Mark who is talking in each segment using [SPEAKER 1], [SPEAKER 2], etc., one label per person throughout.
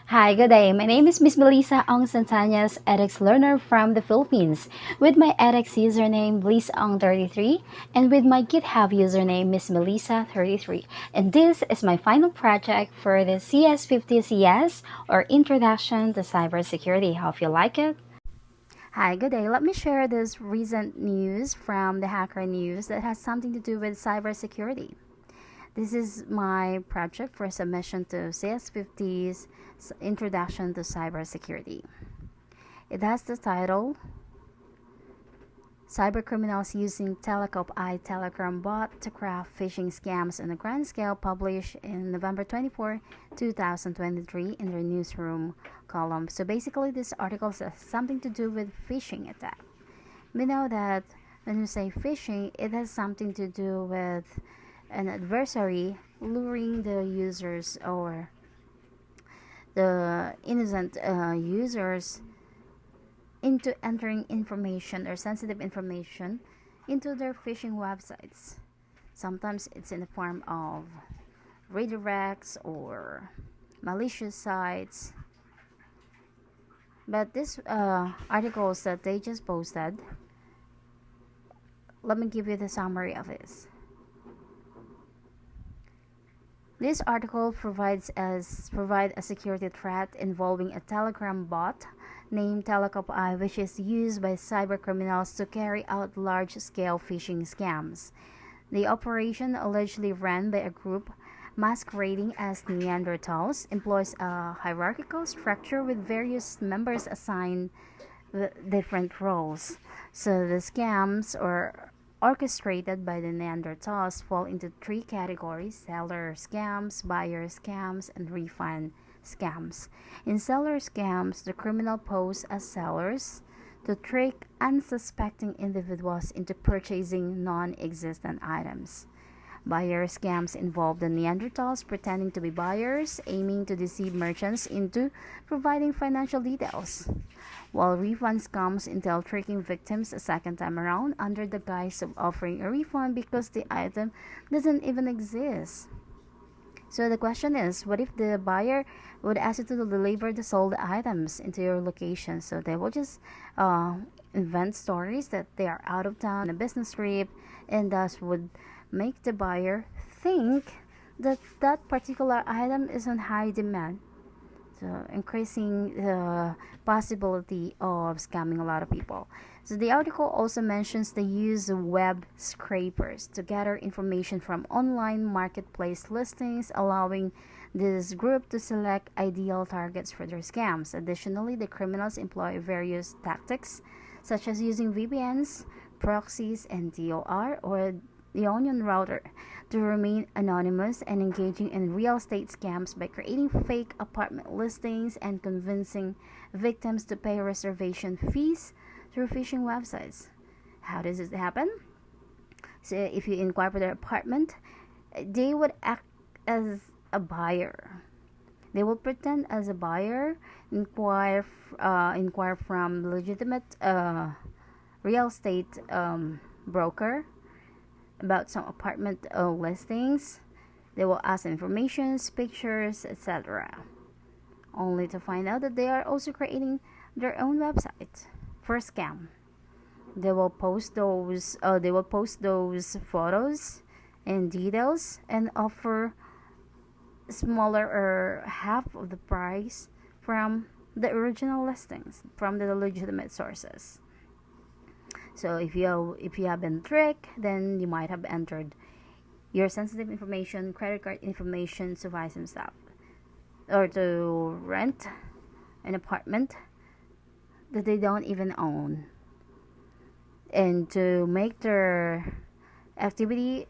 [SPEAKER 1] Hi, good day. My name is Miss Melissa Ong Santañez, edX learner from the Philippines, with my edX username BlissOng33 and with my GitHub username Miss Melissa33. And this is my final project for the CS50CS or Introduction to Cybersecurity. Hope you like it. Hi, good day. Let me share this recent news from the Hacker News that has something to do with cybersecurity. This is my project for submission to CS50's Introduction to Cybersecurity. It has the title Cybercriminals Using Telecop Telegram Bot to Craft Phishing Scams on a Grand Scale, published in November 24, 2023 in their newsroom column. So basically, this article has something to do with phishing attack. We know that when we say phishing, it has something to do with an adversary luring the users or the innocent users into entering information or sensitive information into their phishing websites. Sometimes it's in the form of redirects or malicious sites. But this articles that they just posted, let me give you the summary of this. This article provides a security threat involving a Telegram bot named Telecop, which is used by cybercriminals to carry out large-scale phishing scams. The operation, allegedly run by a group masquerading as Neanderthals, employs a hierarchical structure with various members assigned different roles. So the scams or orchestrated by the Neanderthals fall into three categories: seller scams, buyer scams, and refund scams. In seller scams, the criminal pose as sellers to trick unsuspecting individuals into purchasing non-existent items. Buyer scams involve the Neanderthals pretending to be buyers, aiming to deceive merchants into providing financial details, while refund scams entail tricking victims a second time around under the guise of offering a refund because the item doesn't even exist. So the question is, what if the buyer would ask you to deliver the sold items into your location? So they will just invent stories that they are out of town on a business trip, and thus would make the buyer think that that particular item is on high demand, so increasing the possibility of scamming a lot of people. So the article also mentions the use of web scrapers to gather information from online marketplace listings, allowing this group to select ideal targets for their scams. Additionally, the criminals employ various tactics such as using VPNs, proxies, and DOR or the onion router to remain anonymous, and engaging in real estate scams by creating fake apartment listings and convincing victims to pay reservation fees through phishing websites. How does it happen? So if you inquire for their apartment, they would act as a buyer. They will pretend as a buyer, inquire from legitimate real estate broker about some apartment listings. They will ask information, pictures, etc., only to find out that they are also creating their own website for scam. They will post those. Photos and details and offer smaller or half of the price from the original listings from the legitimate sources. So if you have been tricked, then you might have entered your sensitive information, credit card information to buy some stuff or to rent an apartment that they don't even own. And to make their activity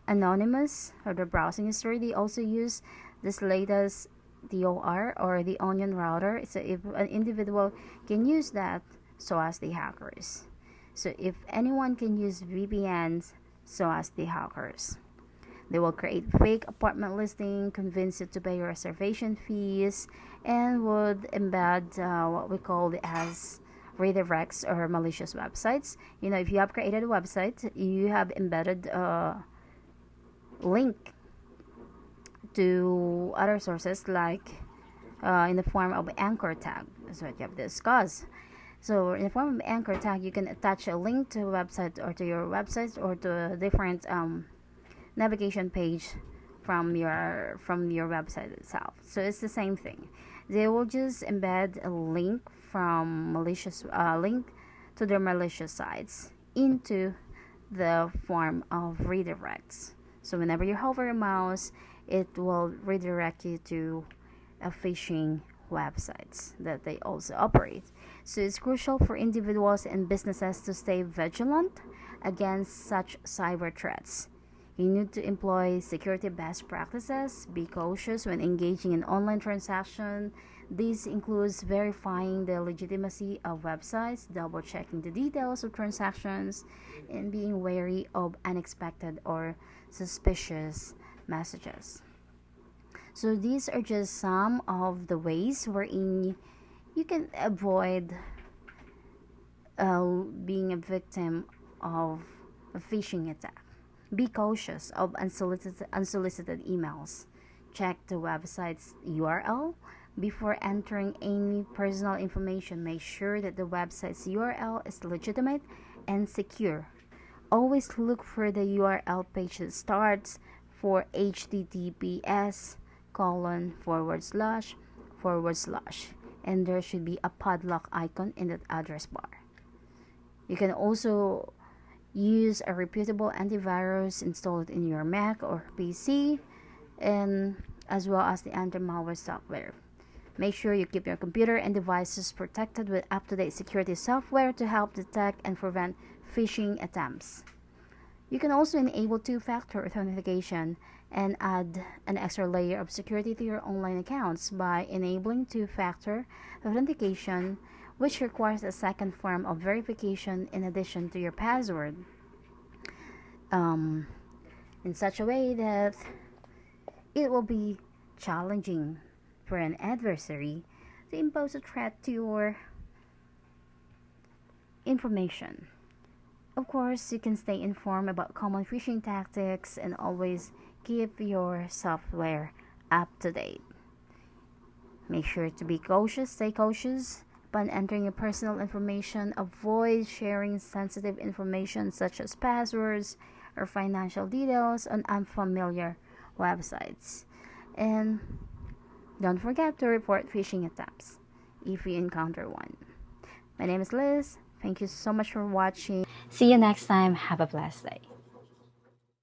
[SPEAKER 1] anonymous or their browsing history, they also use this latest DOR or the onion router. So if an individual can use that, so as the hackers. So if anyone can use VPNs, so as the hackers. They will create fake apartment listing, convince you to pay reservation fees, and would embed what we call as redirects or malicious websites. If you have created a website, you have embedded a link to other sources like in the form of anchor tag. That's what you have discussed. So in the form of anchor tag, you can attach a link to a website or to your website or to a different navigation page from your website itself. So it's the same thing. They will just embed a link from malicious link to their malicious sites into the form of redirects. So whenever you hover your mouse, it will redirect you to a phishing websites that they also operate. So it's crucial for individuals and businesses to stay vigilant against such cyber threats. You need to employ security best practices, be cautious when engaging in online transactions. This includes verifying the legitimacy of websites, double checking the details of transactions, and being wary of unexpected or suspicious messages. So these are just some of the ways wherein you can avoid being a victim of a phishing attack. Be cautious of unsolicited emails. Check the website's URL before entering any personal information. Make sure that the website's URL is legitimate and secure. Always look for the URL page that starts for https:// and there should be a padlock icon in that address bar. You can also use a reputable antivirus installed in your Mac or PC, and as well as the AntiMalware software. Make sure you keep your computer and devices protected with up-to-date security software to help detect and prevent phishing attempts. You can also enable two-factor authentication and add an extra layer of security to your online accounts by enabling two-factor authentication, which requires a second form of verification in addition to your password, in such a way that it will be challenging for an adversary to impose a threat to your information. Of course, you can stay informed about common phishing tactics and always keep your software up to date. Make sure to be cautious, stay cautious upon entering your personal information. Avoid sharing sensitive information such as passwords or financial details on unfamiliar websites. And don't forget to report phishing attempts if you encounter one. My name is Liz. Thank you so much for watching. See you next time. Have a blessed day.